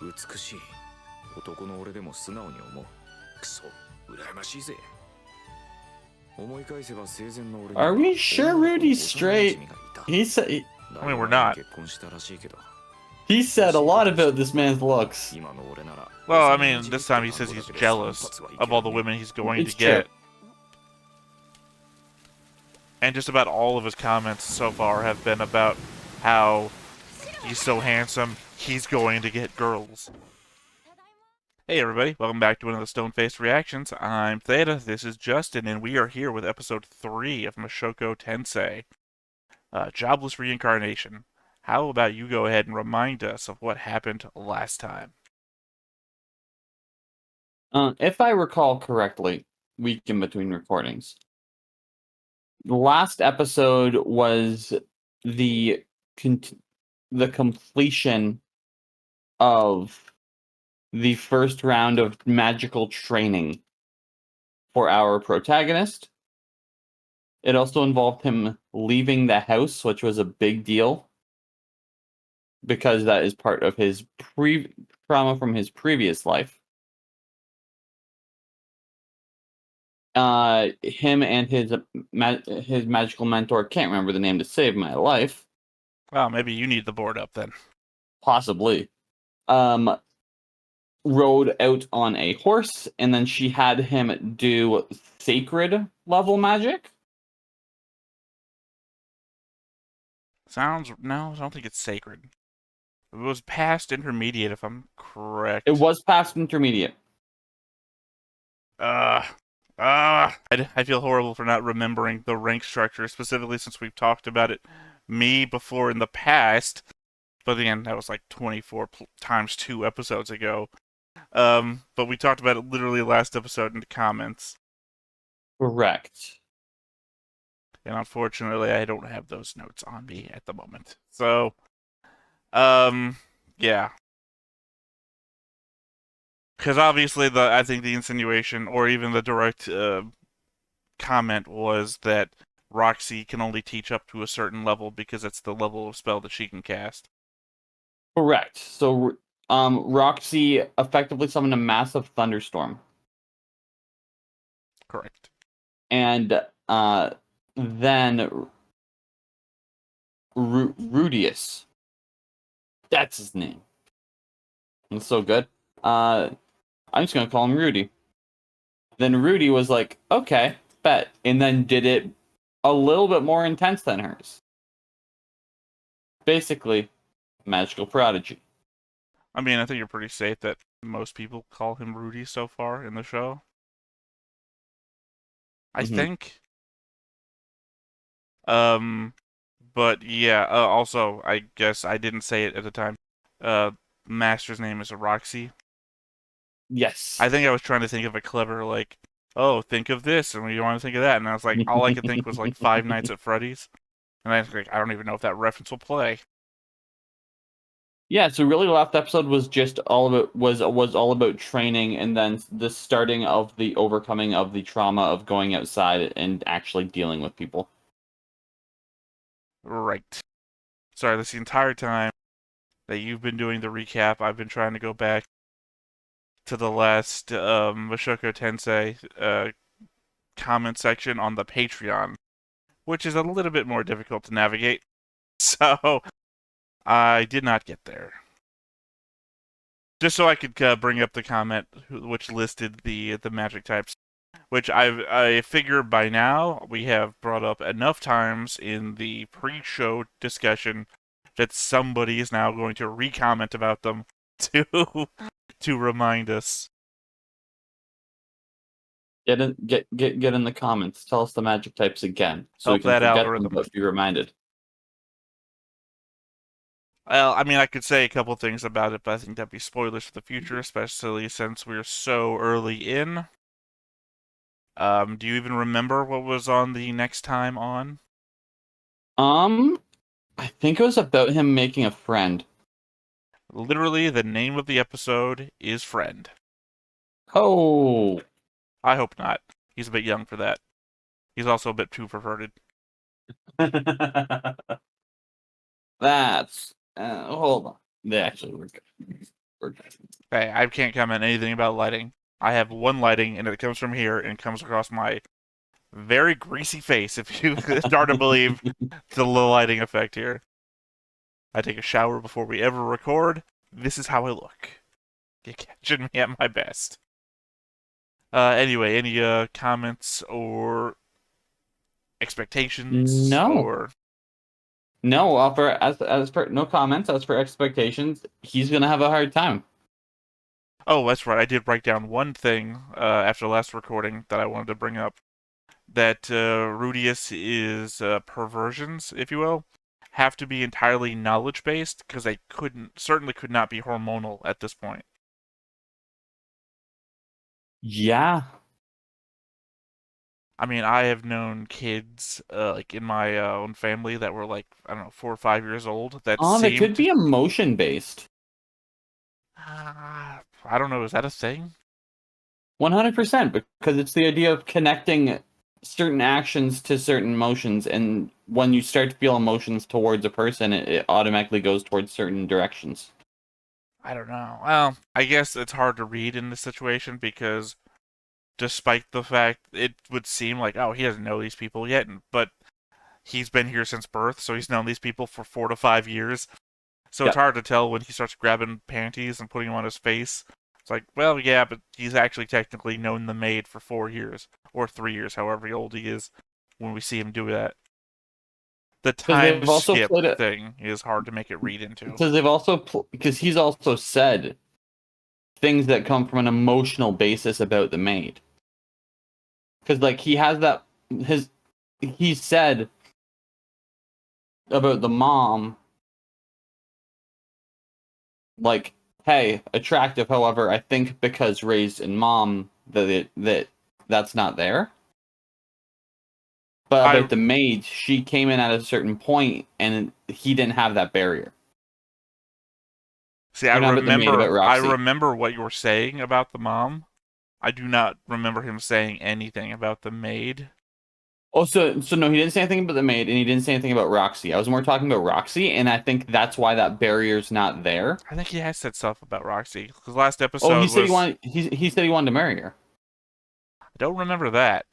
美しい男の俺でも素直に思う。クソ羨ましいぜ。思い返せば生前の俺には Are we sure Rudy's straight? He said I mean, we're not. he said a lot about this man's looks. Well, I mean, this time he says he's jealous of all the women he's going to get. And just about all of his comments so far have been about how he's so handsome, he's going to get girls. Hey everybody, welcome back to another Stone-Faced Reactions. I'm Theta, this is Justin, and we are here with episode 3 of Mushoku Tensei. Jobless reincarnation. How about you go ahead and remind us of what happened last time? If I recall correctly, week in between recordings, the last episode was the completion of the first round of magical training for our protagonist. It also involved him leaving the house, which was a big deal, because that is part of his trauma from his previous life. Him and his magical mentor, can't remember the name to save my life. Well, maybe you need the board up then. Possibly. Rode out on a horse, and then she had him do sacred level magic. No, I don't think it's sacred. It was past intermediate, if I'm correct. It was past intermediate. I feel horrible for not remembering the rank structure, specifically since we've talked about it before in the past. But again, that was like 24 times 2 episodes ago. But we talked about it literally last episode in the comments. Correct. And unfortunately, I don't have those notes on me at the moment. So, yeah. Because obviously, I think the insinuation, or even the direct comment, was that Roxy can only teach up to a certain level because it's the level of spell that she can cast. Correct. So, Roxy effectively summoned a massive thunderstorm. Correct. And then Rudeus. That's his name. It's so good. I'm just gonna call him Rudy. Then Rudy was like, okay, bet. And then did it a little bit more intense than hers. Basically, magical prodigy. I mean, I think you're pretty safe that most people call him Rudy so far in the show. I think. But yeah, also, I guess I didn't say it at the time. Master's name is Roxy. Yes. I think I was trying to think of a clever, like, oh, think of this, and you want to think of that, and I was like, all I could think was like Five Nights at Freddy's, and I was like, I don't even know if that reference will play. Yeah, so really, the last episode was just all about training, and then the starting of the overcoming of the trauma of going outside and actually dealing with people. Right. Sorry, this entire time that you've been doing the recap, I've been trying to go back to the last Mushoku Tensei comment section on the Patreon, which is a little bit more difficult to navigate. So I did not get there. Just so I could bring up the comment which listed the magic types, which I figure by now we have brought up enough times in the pre-show discussion that somebody is now going to re-comment about them to remind us. Get in the comments. Tell us the magic types again, so Help we can that forget algorithm. them but be reminded. Well, I mean, I could say a couple things about it, but I think that'd be spoilers for the future, especially since we're so early in. Do you even remember what was on the next time on? I think it was about him making a friend. Literally, the name of the episode is Friend. Oh. I hope not. He's a bit young for that. He's also a bit too perverted. That's... hold on. They actually were good. Hey, I can't comment anything about lighting. I have one lighting, and it comes from here and comes across my very greasy face, if you start to believe the lighting effect here. I take a shower before we ever record. This is how I look. You're catching me at my best. Anyway, any comments or expectations? No. Or No, as for no comments. As for expectations, he's gonna have a hard time. oh, that's right. I did write down one thing after the last recording that I wanted to bring up. That rudeus is perversions, if you will, have to be entirely knowledge based because they certainly could not be hormonal at this point. Yeah. I mean, I have known kids like in my own family that were like, I don't know, 4 or 5 years old that It could be emotion based. I don't know. Is that a thing? 100%, because it's the idea of connecting certain actions to certain emotions, and when you start to feel emotions towards a person, it automatically goes towards certain directions. I don't know. Well, I guess it's hard to read in this situation because despite the fact it would seem like, oh, he doesn't know these people yet, but he's been here since birth, so he's known these people for 4 to 5 years. So it's hard to tell when he starts grabbing panties and putting them on his face. It's like, well, yeah, but he's actually technically known the maid for 4 years, or 3 years, however old he is, when we see him do that. The time skip thing is hard to make it read into. Because he's also said things that come from an emotional basis about the maid. Because, like, he has that... He said about the mom, like, hey, attractive, however, I think because raised in mom, that's not there. But about the maid, she came in at a certain point, and he didn't have that barrier. See, I remember what you were saying about the mom. I do not remember him saying anything about the maid. Oh, so no, he didn't say anything about the maid, and he didn't say anything about Roxy. I was more talking about Roxy, and I think that's why that barrier's not there. I think he has said stuff about Roxy, because last episode he said he said he wanted to marry her. I don't remember that.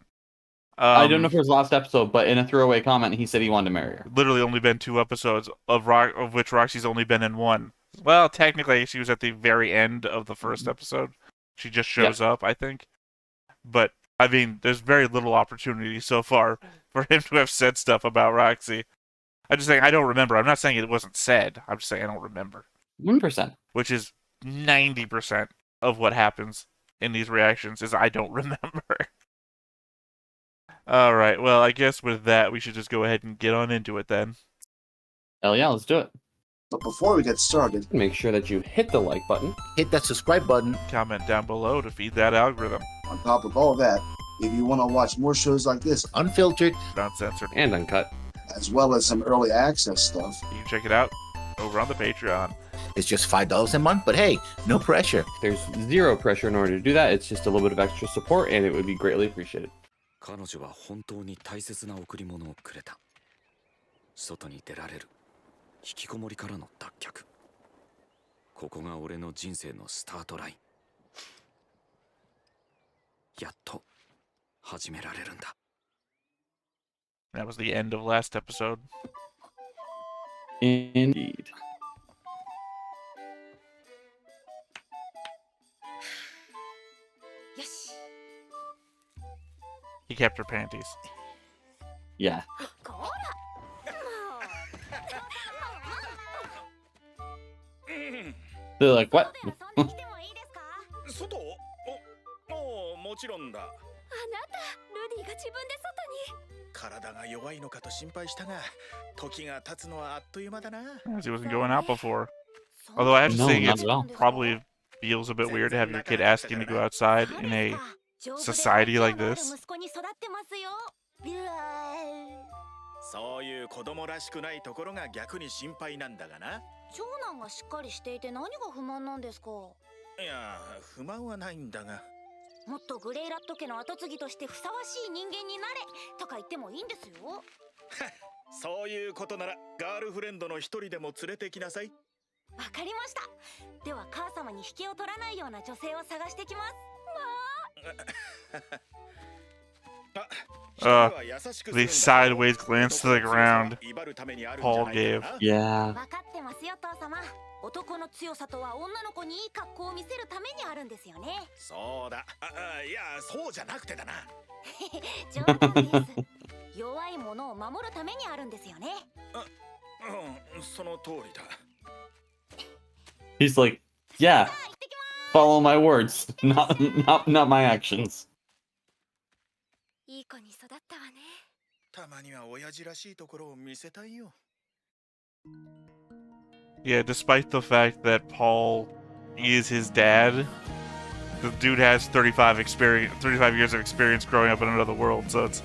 I don't know if it was last episode, but in a throwaway comment, he said he wanted to marry her. Literally only been 2 episodes, of which Roxy's only been in 1. Well, technically, she was at the very end of the first episode. She just shows up, I think. But, I mean, there's very little opportunity so far for him to have said stuff about Roxy. I'm just saying I don't remember. I'm not saying it wasn't said. I'm just saying I don't remember. 1%. Which is 90% of what happens in these reactions is I don't remember. Alright, well, I guess with that, we should just go ahead and get on into it then. Hell yeah, let's do it. But before we get started, make sure that you hit the like button, hit that subscribe button, comment down below to feed that algorithm. On top of all that, if you want to watch more shows like this, unfiltered, uncensored, and uncut, as well as some early access stuff, you can check it out over on the Patreon. It's just $5 a month, but hey, no pressure. There's zero pressure in order to do that. It's just a little bit of extra support, and it would be greatly appreciated. 彼女は本当に大切な贈り物をくれた。外に出られる。引きこもりからの脱却。ここが俺の人生のスタートライン。やっと始められるんだ。That was the end of last episode. Indeed. He kept her panties. Yeah. They're like, what? 外？もちろんだ。あなた、ルディが自分で外に。体が弱いのかと心配したが、時が経つのはあっという間だな。As he wasn't going out before. Although I have to say, it probably feels a bit weird to have your kid asking to go outside in a society like this. そういう子供らしくないところが逆に心配なんだがな。長男がしっかりしていて何が不満なんですか。いや、不満はないんだが。もっとグレイラット家の後継ぎとしてふさわしい人間になれとか言ってもいいんですよ。そういうことならガールフレンドの一人でも連れてきなさい。わかりました。では母様様に引けを取らないような女性を探してきます。 The sideways glance to the ground Paul gave. Yeah. 分かってますよ父様。男の強さとは女の子にいい格好を見せるためにあるんですよね。そうだ。いや、そうじゃなくてだな。冗談です。弱い者を守るためにあるんですよね。その通りだ。 He's like, yeah, follow my words, not my actions. いい子に育ったわね。たまには親父らしいところを見せたいよ。 Yeah, despite the fact that Paul is his dad, the dude has 35 years of experience growing up in another world, so it's...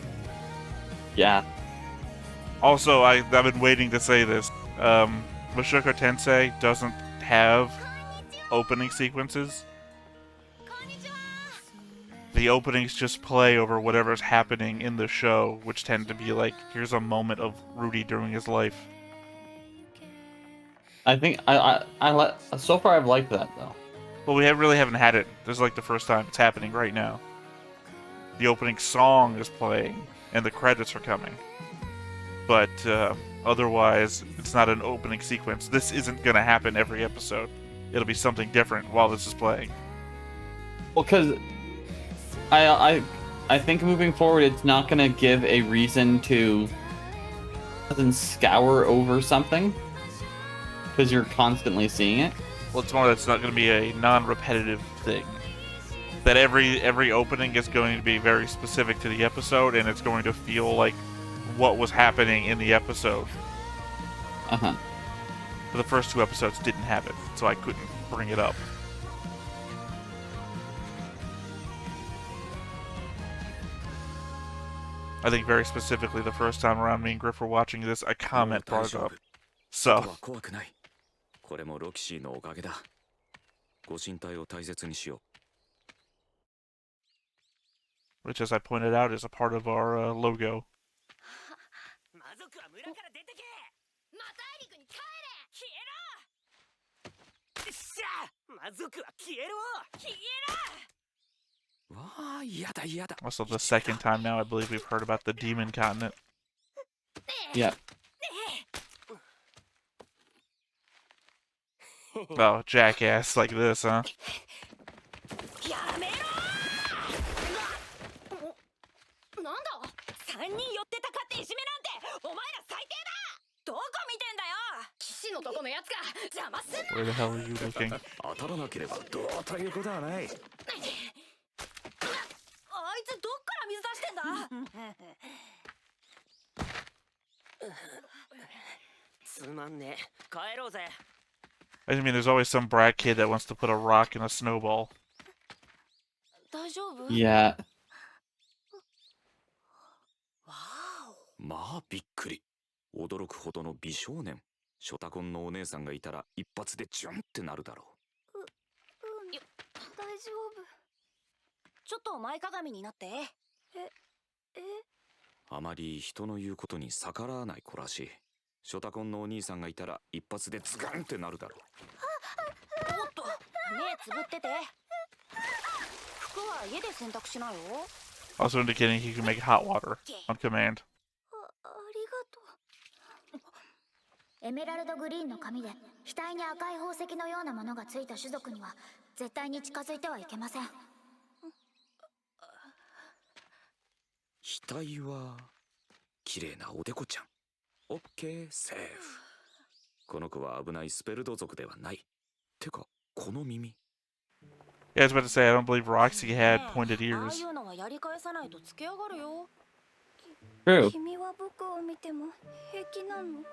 Yeah. Also, I've been waiting to say this. Mushoku Tensei doesn't have opening sequences. The openings just play over whatever's happening in the show, which tend to be like, here's a moment of Rudy during his life. I think so far I've liked that though. But we really haven't had it. This is like the first time it's happening right now. The opening song is playing, and the credits are coming. But otherwise, it's not an opening sequence. This isn't going to happen every episode. It'll be something different while this is playing. Well, because I think moving forward, it's not going to give a reason to scour over something, because you're constantly seeing it. Well, it's more that's not going to be a non-repetitive thing. That every opening is going to be very specific to the episode, and it's going to feel like what was happening in the episode. Uh-huh. But the first two episodes didn't have it, so I couldn't bring it up. I think very specifically the first time around me and Griff were watching this, a comment brought it up. So, これもロキシーのおかげだ。ご神体を大切にしよう。 which, as I pointed out, is a part of our logo. 魔族は村から出てけ。また大陸に帰れ。消えろ。しゃあ、魔族は消えろ。消えろ。わあ、やだやだ。 Also, the second time now, I believe we've heard about the demon continent. Yeah. Oh, jackass like this, huh? やめろ。なんだ。3人寄ってたかっていじめなんて、お前ら最低だ。どこ見てんだよ。騎士のとこのやつが邪魔すんな。 Where the hell are you looking? 当たらなければどうということはない。あいつどっから水出してんだ。つまんねえ。帰ろうぜ。 I mean, there's always some brat kid that wants to put a rock in a snowball. 大丈夫？ Yeah. わお。まあびっくり。驚くほどの美少年。ショタコンのお姉さんがいたら一発でジュンってなるだろう。大丈夫。ちょっと前かがみになって。あまり人の言うことに逆らわない子らしい。ショタコンのお兄さんがいたら一発でズガンってなるだろう。おっと、目つぶってて。服は家で洗濯しなよ。 Also indicating he can make hot water on command. ありがとう。エメラルドグリーンの髪で額に赤い宝石のようなものがついた種族には絶対に近づいてはいけません。額は綺麗なおでこちゃん。オッケー、セーフ。この子は危ないスペルド族ではない。てか、この耳。 Yeah, I was about to say, I don't believe Roxy had pointed ああ ears. いうのはやり返さないとつけ上がるよ。 True. 君は僕を見ても平気なの？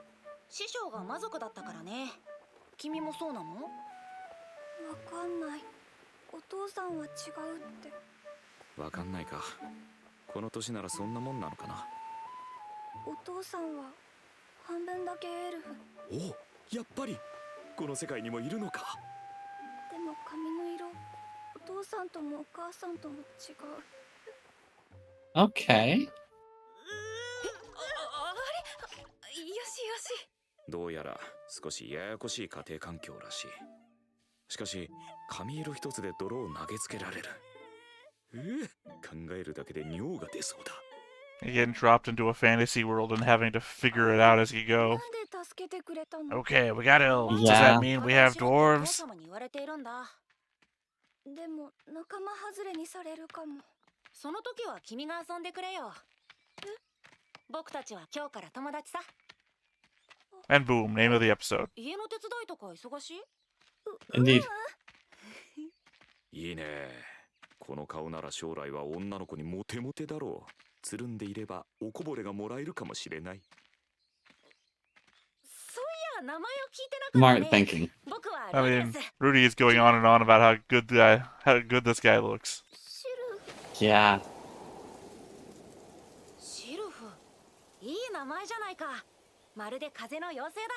師匠が魔族だったからね。君もそうなの？わかんない。お父さんは違うって。わかんないか。この年ならそんなもんなのかな。お父さんは半分だけエルフ。お、やっぱりこの世界にもいるのか。でも髪の色、お父さんともお母さんとも違う。 Okay. よしよし。どうやら少しややこしい家庭環境らしい。しかし紙色一つで泥を投げつけられる。考えるだけで尿が出そうだ。 Getting dropped into a fantasy world and having to figure it out as you go. Okay, we got elves. Does Yeah. that mean we have dwarves? でも仲間外れにされるかも。その時は君が遊んでくれよ。僕たちは今日から友達さ。 And boom, name of the episode. 家の手伝いとか忙しい？ Indeed. いいね。この顔なら将来は女の子にモテモテだろう。つるんでいればおこぼれがもらえるかもしれない。そういや名前を聞いてなかったね。 Smart thinking. 僕は I ルデ mean, ス。 Rudy is going on and on about how good this guy looks. シル Yeah. シルフ、いい名前じゃないか。まるで風の妖精だ。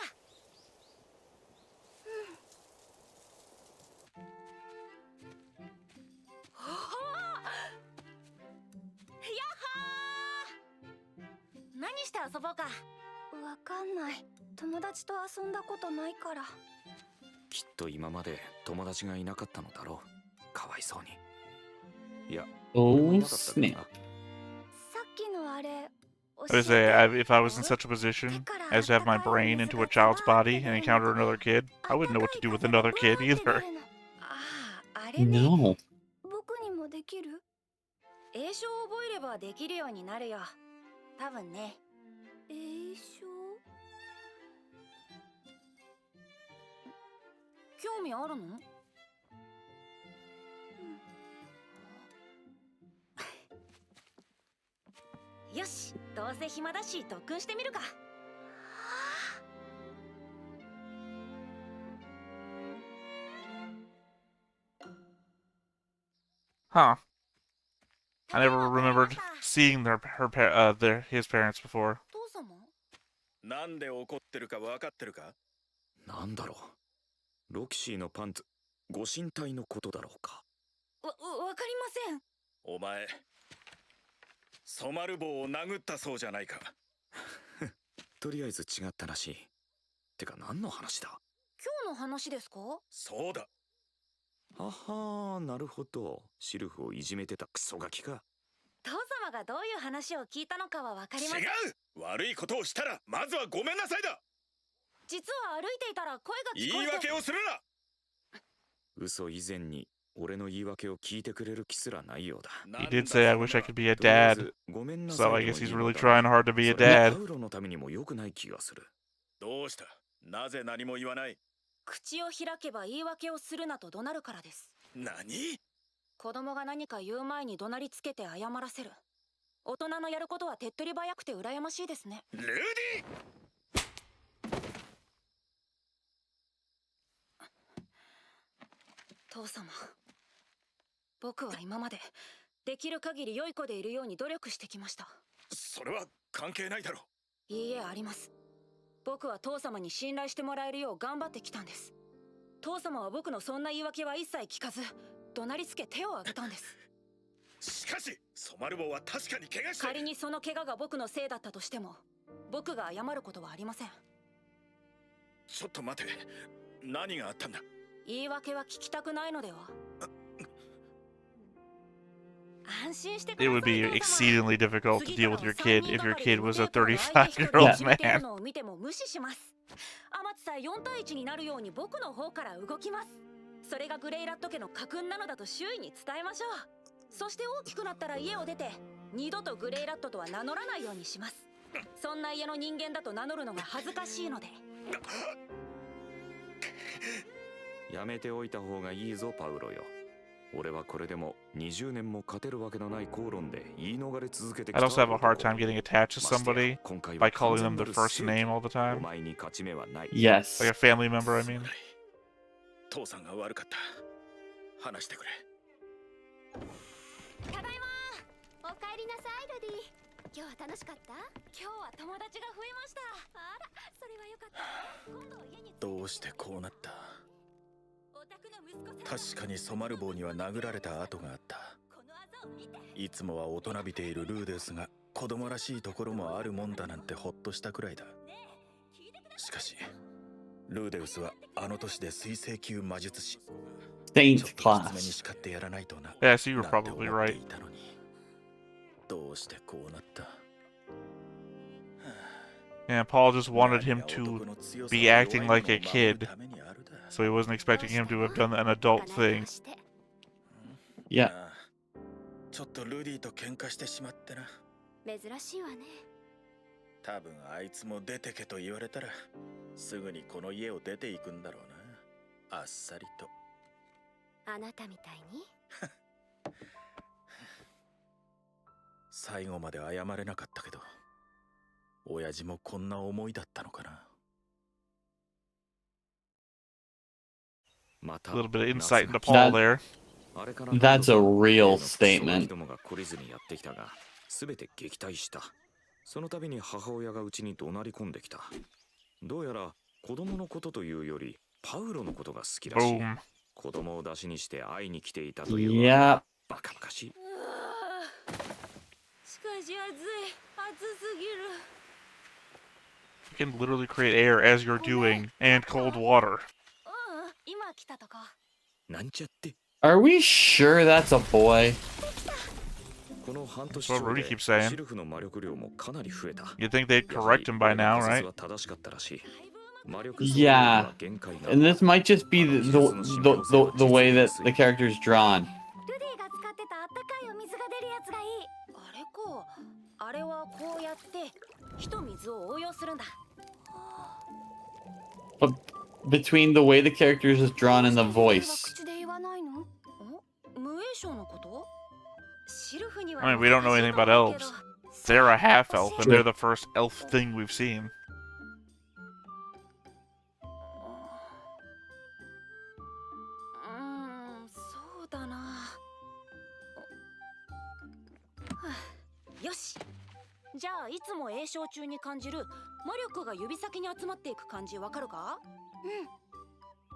何して遊ぼうか。わかんない。友達と遊んだことないから。きっと今まで友達がいなかったのだろう。かわいそうに。いや、 Oh, snap. さっきのあれ。 I would say, if I was in such a position as to have my brain into a child's body and encounter another kid, I wouldn't know what to do with another kid either. No. 僕にもできる？英書を覚えればできるようになるよ。多分ね。英書？興味あるの？よし、どうせ暇だし特訓してみるか。Huh. I never remembered seeing his parents before. 父様？なんで怒ってるか分かってるか？なんだろう。ロキシーのパンツ、ご神体のことだろうか。わかりません。お前、染まる棒を殴ったそうじゃないか。とりあえず違ったらしい。てか何の話だ？今日の話ですか？そうだ。ははー、なるほど。シルフをいじめてたクソガキか。父様がどういう話を聞いたのかはわかりません。違う！悪いことをしたらまずはごめんなさいだ。実は歩いていたら声が聞こえて。言い訳をするな。嘘以前に俺の言い訳を聞いてくれる気すらないようだ。 He did say, I wish I could be a dad. ごめんな So さ I い guess と he's も言う really のだ trying hard to be a それは dad. パウロのためにも良くない気がする。どうした？なぜ何も言わない？口を開けば言い訳をするなと怒鳴るからです。何？子供が何か言う前に怒鳴りつけて謝らせる。大人のやることは手っ取り早くて羨ましいですね。ルーディ！父様、僕は今までできる限り良い子でいるように努力してきました。それは関係ないだろう。いいえ、あります。僕は父様に信頼してもらえるよう頑張ってきたんです。父様は僕のそんな言い訳は一切聞かず、怒鳴りつけ手を挙げたんです。しかし、染まる棒は確かに怪我して。仮にその怪我が僕のせいだったとしても、僕が謝ることはありません。ちょっと待て。何があったんだ？言い訳は聞きたくないのでは？安心してください。 It would be 父様。 exceedingly difficult to deal with your kid if your kid was a 次 35-year-old から man. のを見ても無視します。天地さえ4対1になるように僕の方から動きます。それがグレイラット家の家訓なのだと周囲に伝えましょう。そして大きくなったら家を出て二度とグレイラットとは名乗らないようにします。そんな家の人間だと名乗るのが恥ずかしいので。やめておいた方がいいぞパウロよ。俺はこれでも20年も勝てるわけのない口論で言い逃れ続けてき I'd た。 also have a hard time getting attached to somebody by calling them the first name all the お time. 前に勝ち目はない。 Yes. Like a family member, I mean. 父さんが悪かった。話してくれ。ただいま。おかえりなさい、ルディ。今日は楽しかった？今日は友達が増えました。あら、それはよかった。今度家にどうしてこうなった？お宅の息子さん。確かに染まる棒には殴られた跡があった。このあざを見て。いつもは大人びているルーですが、子供らしいところもあるもんだなんてほっとしたくらいだ。しかしルーデウスはあの年で水星級魔術師。 Saint ちょっときつめに class. 叱ってやらないとな。 Yeah, so you were なんて probably 思って right. いたのに。どうしてこうなった。 Yeah, Paul just wanted him to be acting like a kid, so he wasn't expecting him to have done an adult thing. Yeah. ちょっとルディと喧嘩してしまってな。珍しいわね。多分あいつも出てけと言われたらすぐにこの家を出ていくんだろうな。あっさりと。あなたみたいに。最後まで謝れなかったけど、親父もこんな思いだったのかな。 また A little bit of insight into Paul there. That's a real statement. どもが懲りずにやってきたが、すべて撃退した。その度に母親がうちに怒鳴り込んできた。どうやら子供のことというよりパウロのことが好きらしい。 Boom. 子供を出しにして会いに来ていたという。 Yeah. バカバカしい。しかし暑い。暑すぎる。 You can literally create air as you're doing, and cold water. 今来たとこ。なんちゃって。 Are we sure that's a boy? この半年 That's what Rudy keeps saying. シルフの魔力量もかなり増えた。 You'd think they'd correct him by now, right? Yeah. And this might just be the way that the character's drawn. ルディが使ってたあったかいお水が出るやつがいい。あれか。あれはこうやって火と水を応用するんだ。 But between the way the characters is drawn and the voice. 口で言わないの？無栄唱のこと？ I mean, we don't know anything about elves. They're a half elf, and they're the first elf thing we've seen. そうだな。よし。じゃあいつも栄唱中に感じる魔力が指先に集まっていく感じわかるか？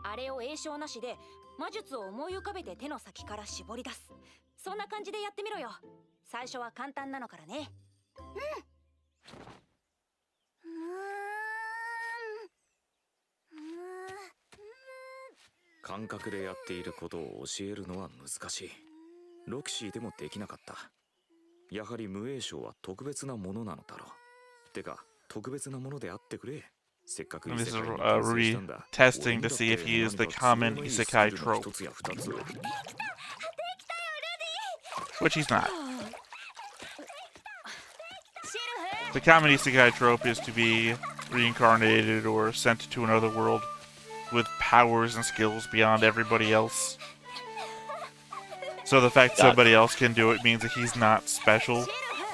あれを栄唱なしで魔術を思い浮かべて手の先から絞り出す。そんな感じでやってみろよ。最初は簡単なのからね。感覚でやっていることを教えるのは難しい。ロキシーでもできなかった。やはり無栄唱は特別なものなのだろう。てか特別なものであってくれ。せっかく And this is Rudy testing to see if he is the common isekai trope. Which he's not. The common isekai trope is to be reincarnated or sent to another world with powers and skills beyond everybody else. So the fact somebody else can do it means that he's not special.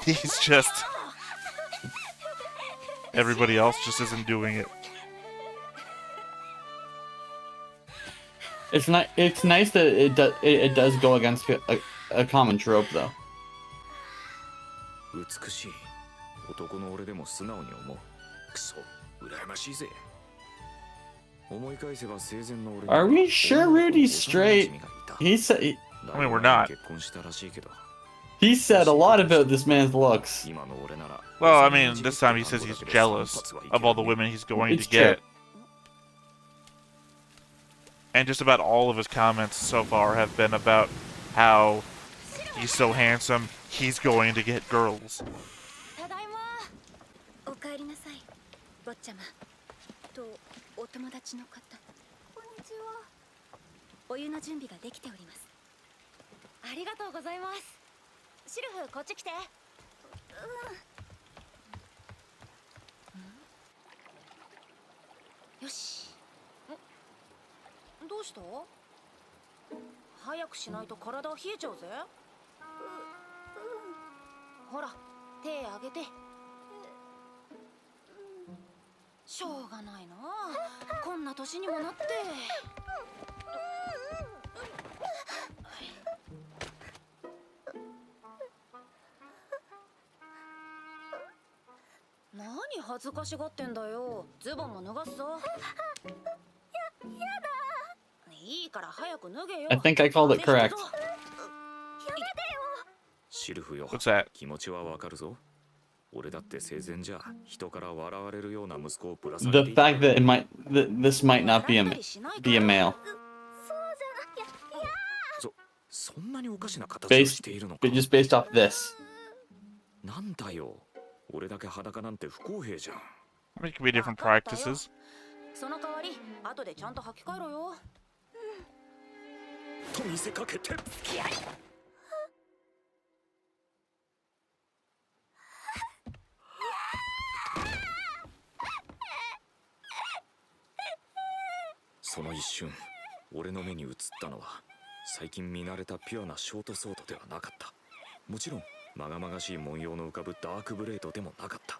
He's just... Everybody else just isn't doing it. It's not. It's nice that it does go against a common trope though. 美しい。男の俺でも素直に思う。クソ、羨ましいぜ。思い返せば生前の俺に。Are we sure Rudy's straight? He said. I mean, we're not. He said a lot about this man's looks. Well, I mean, this time he says he's jealous of all the women he's going to get. And just about all of his comments so far have been about how he's so handsome, he's going to get girls. Yoshi. どうした？早くしないと体冷えちゃうぜ。ほら、手あげて。しょうがないな。こんな年にもなって。何恥ずかしがってんだよ。ズボンも脱がすぞ。いいから早く脱げよ。 I think I called it correct. シルフよ。What's that? 気持ちはわかるぞ。俺だって生前じゃ人から笑われるような息子をぶら下 The げていた fact that this might not be a male そんなにおかしな形をしているのか just based off this. なんだよ俺だけ裸なんて不公平じゃん There could be different practices. その代わり後でちゃんと履き替えろよ。と見せかけてその一瞬俺の目に映ったのは最近見慣れたピュアなショートソードではなかった。もちろんまがまがしい文様の浮かぶダークブレードでもなかった。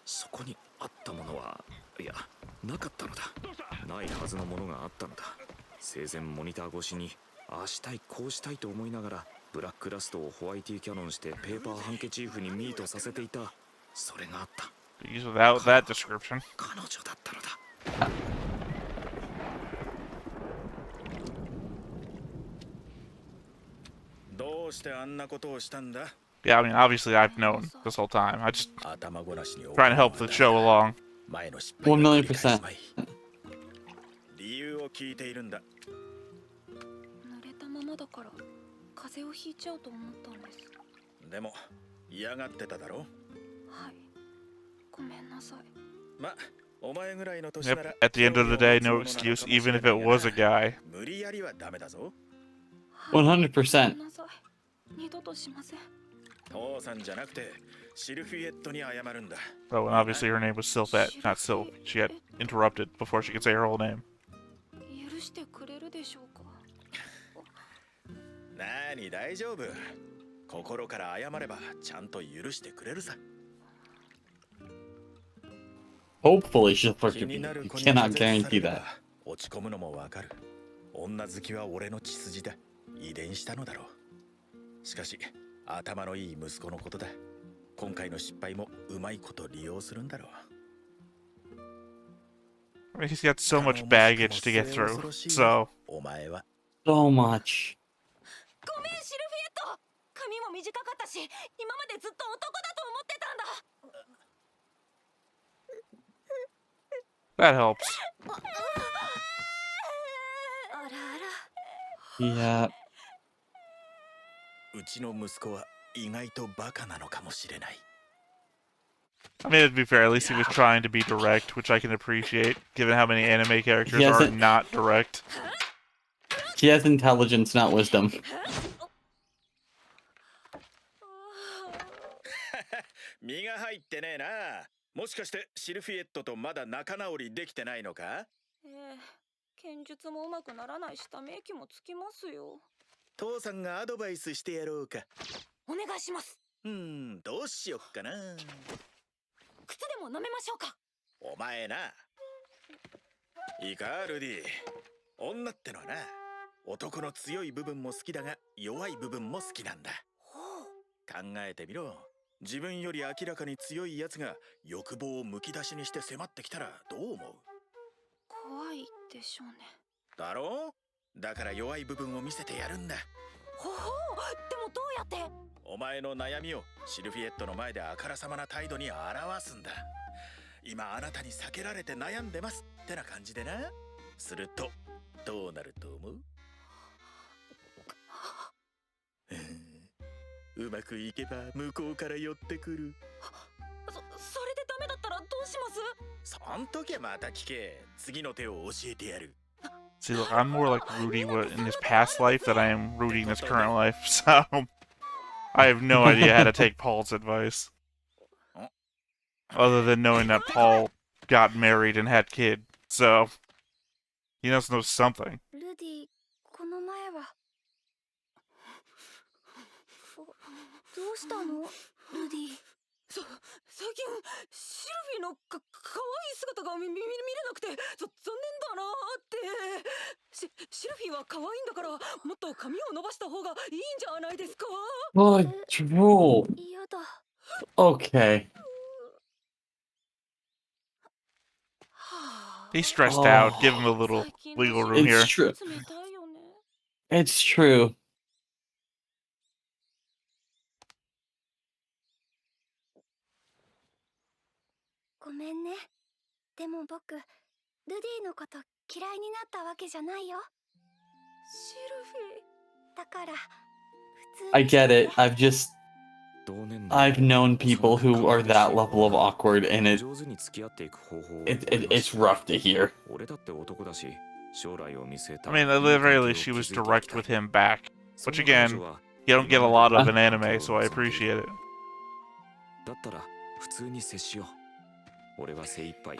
そこにあったものはいやなかったのだ。ないはずのものがあったのだ。生前モニター越しにああしたいこうしたいと思いながらブラックラストをホワイティキャノンしてペーパーハンケチーフにミートさせていた。それがあった。 Use without that description. 彼女だったのだ。どうしてあんなことをしたんだ？ Yeah, I mean, obviously I've known this whole time. I just 頭ごなしに trying to help the show along. 前の失敗を繰り返すまい。理由を聞いているんだ。濡れたままだから風邪をひいちゃうと思ったんです。でも嫌がってただろ。はい。ごめんなさい。ま、お前ぐらいの年な Yep, ら at the end of the day, no excuse, even if it was a guy. 無理やりはダメだぞ。 100%. 二度としません。父さんじゃなくてシルフィエットに謝るんだ。 Oh, and obviously her name was Sylphet, not Sylph. She got interrupted before she could say her whole name. 許してくれるでしょうか。なに大丈夫。心から謝ればちゃんと許してくれるさ。 Hopefully she'll 気 forgive に you. なる You 子に cannot 拒絶さ guarantee れれ that. ば落ち込むのもわかる。女好きは俺の血筋だ。遺伝したのだろう。しかし頭のいい息子のことだ。今回の失敗もうまいこと利用するんだろう。 I mean, he's got so much baggage to get through, so... お前は So much. ごめんシルフィエット。髪も短かったし、今までずっと男だと思ってたんだ。 That helps. あらあら。 Yeah. うちの息子は意外とバカなのかもしれない。 I mean, to be fair, at least he was trying to be direct, which I can appreciate, given how many anime characters He are hasn't- not direct. He has intelligence, not wisdom. 身が入ってねえな。もしかしてシルフィエットとまだ仲直りできてないのか？剣術もうまくならないし、ため息もつきますよ。父さんがアドバイスしてやろうか。お願いします。どうしよっかな。靴でも飲めましょうか。お前な。いいか、ルディ。女ってのはな、男の強い部分も好きだが、弱い部分も好きなんだ。考えてみろ。自分より明らかに強いやつが欲望をむき出しにして迫ってきたらどう思う？怖いでしょうね。だろう？だから弱い部分を見せてやるんだ。ほほう。でもどうやって？お前の悩みをシルフィエットの前であからさまな態度に表すんだ。今あなたに避けられて悩んでますってな感じでな。するとどうなると思う？うまくいけば向こうから寄ってくる。それでダメだったらどうします？そん時はまた聞け。次の手を教えてやる。 See, look, I'm more like Rudy in his past life than I am Rudy in his current life, so I have no idea how to take Paul's advice. Other than knowing that Paul got married and had kids, so he must know something. ルディ、この前は。どうしたの、ルディ？最近シルフィのかわいい姿が見れなくて残念だなーって。シルフィは可愛いんだからもっと髪を伸ばした方がいいんじゃないですか？ Oh, drool. 嫌だ。 Okay. He's stressed out. Give him a little wiggle room here. It's true. It's true. めんね。でも僕、ルディのこと嫌いになったわけじゃないよ。シルフィー。だから、普通 I にして get て。 it. I've known people who are that level of awkward, and it's rough to hear. I mean, at the very least, she was direct with him back. Which again, you don't get a lot of in anime, so I appreciate it. だったら普通に接しよう。俺は精一杯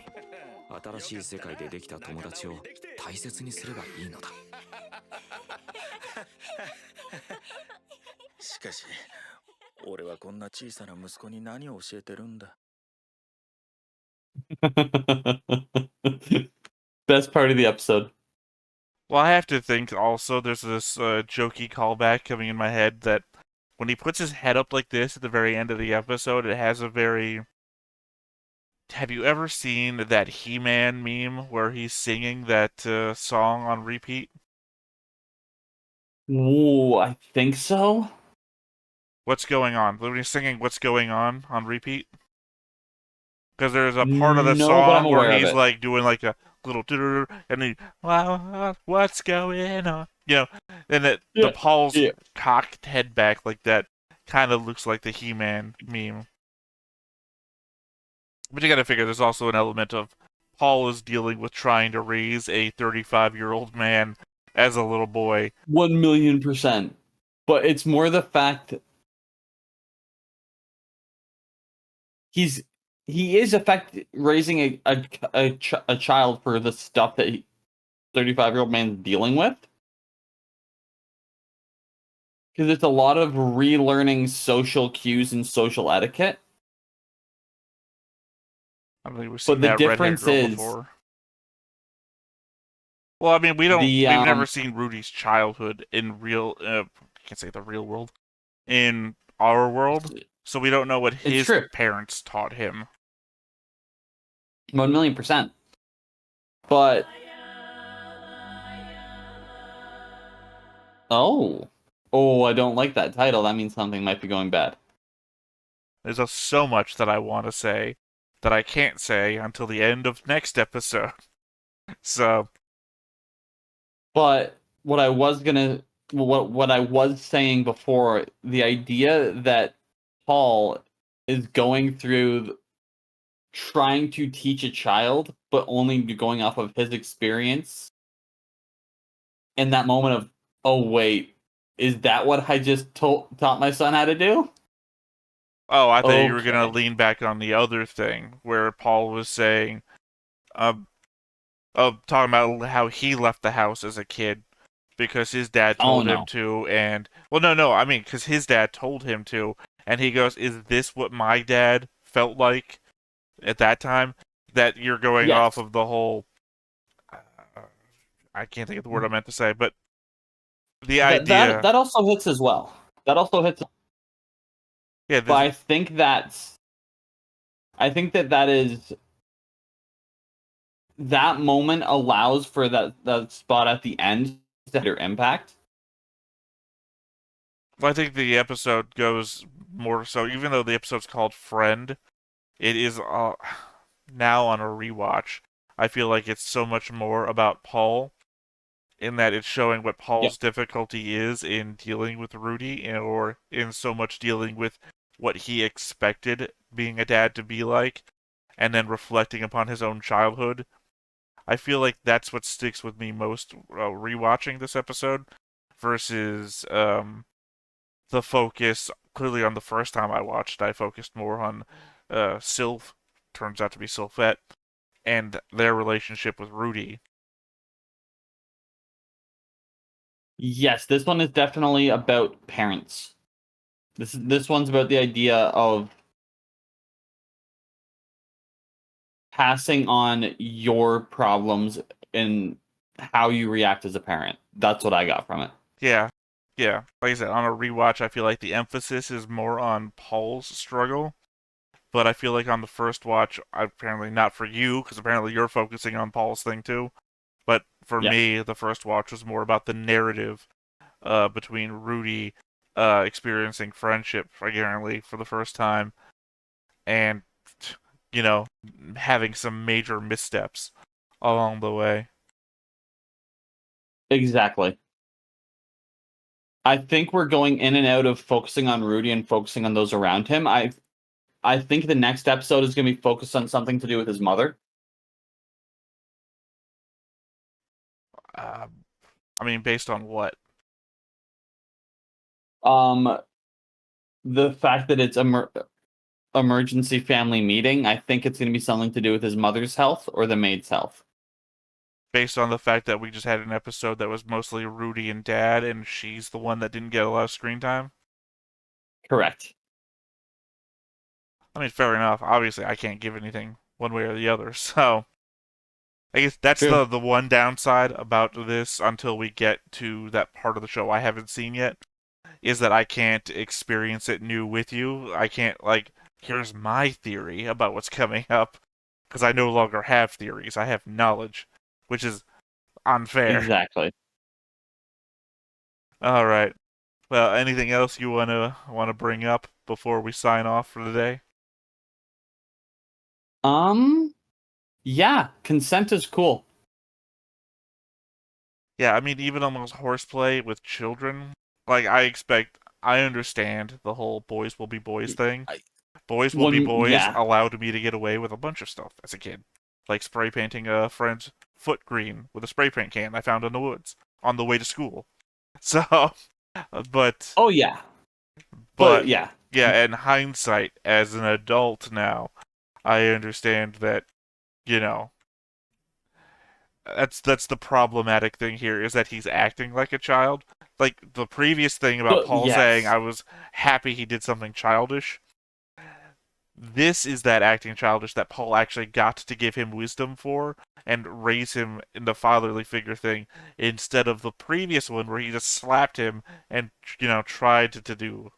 新しい世界でできた友達を大切にすればいいのだ。しかし俺はこんな小さな息子に何を教えてるんだ。 Best part of the episode. Well, I have to think also there's this jokey callback coming in my head that when he puts his head up like this at the very end of the episode, it has a very... Have you ever seen that He-Man meme where he's singing that song on repeat? Ooh, I think so. What's Going On? When he's singing What's Going On repeat? Because there's a part of the No, but I'm song where aware of he's it. like doing like a little and he, wow, what's going on? You know, and the Paul's cocked head back like that kind of looks like the He-Man meme. But you gotta figure there's also an element of Paul is dealing with trying to raise a 35-year-old man as a little boy. 1,000,000%. But it's more the fact he is raising a child for the stuff that 35-year-old man's dealing with. Because it's a lot of relearning social cues and social etiquette. I don't think we've seen the that redhead difference girl is before. Well, I mean, we've never seen Rudy's childhood in real, I can't say the real world, in our world, so we don't know what his parents taught him. 1,000,000%. But oh, I don't like that title. That means something might be going bad. There's so much that I want to say that I can't say until the end of next episode. So, but what I was saying before, the idea that Paul is going through trying to teach a child, but only going off of his experience, in that moment of, oh wait, is that what I just taught my son how to do? Oh, I thought you were gonna lean back on the other thing where Paul was saying, talking about how he left the house as a kid because his dad told him to, and no, I mean because his dad told him to, and he goes, "Is this what my dad felt like at that time?" That you're going off of the whole. I can't think of the word I meant to say, but the idea that also hits as well. That also hits. Yeah, but I think that is that moment allows for that spot at the end to have your impact. I think the episode goes more so, even though the episode's called Friend, it is now on a rewatch. I feel like it's so much more about Paul, in that it's showing what Paul's difficulty is in dealing with Rudy, or in so much dealing with what he expected being a dad to be like, and then reflecting upon his own childhood. I feel like that's what sticks with me most rewatching this episode versus the focus. Clearly on the first time I watched, I focused more on Sylph, turns out to be Sylphette, and their relationship with Rudy. Yes, this one is definitely about parents. This one's about the idea of passing on your problems and how you react as a parent. That's what I got from it. Yeah. Like I said, on a rewatch, I feel like the emphasis is more on Paul's struggle. But I feel like on the first watch, apparently not for you, because apparently you're focusing on Paul's thing too. But for me, the first watch was more about the narrative between Rudy experiencing friendship, apparently, for the first time, and you know, having some major missteps along the way. Exactly. I think we're going in and out of focusing on Rudy and focusing on those around him. I think the next episode is going to be focused on something to do with his mother. I mean, based on what? The fact that it's emergency family meeting, I think it's going to be something to do with his mother's health or the maid's health. Based on the fact that we just had an episode that was mostly Rudy and Dad, and she's the one that didn't get a lot of screen time? Correct. I mean, fair enough. Obviously, I can't give anything one way or the other, so I guess that's True. the one downside about this until we get to that part of the show I haven't seen yet, is that I can't experience it new with you. I can't, like, here's my theory about what's coming up, because I no longer have theories. I have knowledge, which is unfair. Exactly. All right. Well, anything else you wanna bring up before we sign off for the day? Yeah, consent is cool. Yeah, I mean, even almost horseplay with children. Like, I understand the whole boys will be boys thing. Boys will be boys allowed me to get away with a bunch of stuff as a kid. Like spray painting a friend's foot green with a spray paint can I found in the woods on the way to school. So, but... Oh, yeah. But, yeah. Yeah, in hindsight, as an adult now, I understand that, you know, that's the problematic thing here, is that he's acting like a child. Like, the previous thing about Paul saying I was happy he did something childish, this is that acting childish that Paul actually got to give him wisdom for and raise him in the fatherly figure thing, instead of the previous one where he just slapped him and, you know, tried to do.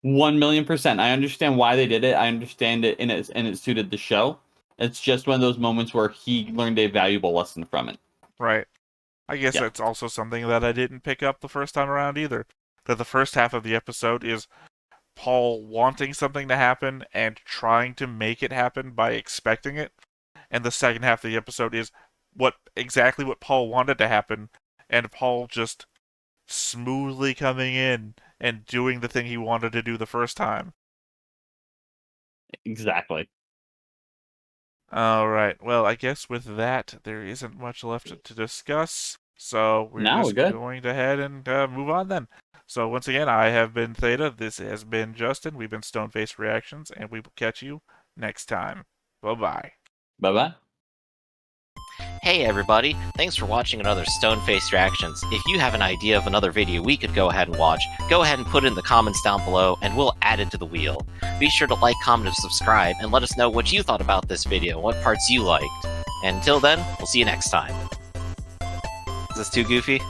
1,000,000%. I understand why they did it. I understand it, and it suited the show. It's just one of those moments where he learned a valuable lesson from it. Right. I guess that's also something that I didn't pick up the first time around either. That the first half of the episode is Paul wanting something to happen and trying to make it happen by expecting it. And the second half of the episode is exactly what Paul wanted to happen, and Paul just smoothly coming in and doing the thing he wanted to do the first time. Exactly. All right. Well, I guess with that, there isn't much left to discuss. So we're just going to head and move on then. So once again, I have been Theta. This has been Justin. We've been Stone-Faced Reactions, and we will catch you next time. Bye-bye. Bye-bye. Hey everybody, thanks for watching another Stone-Faced Reactions. If you have an idea of another video we could go ahead and watch, go ahead and put it in the comments down below and we'll add it to the wheel. Be sure to like, comment, and subscribe, and let us know what you thought about this video, what parts you liked. And until then, we'll see you next time. Is this too goofy?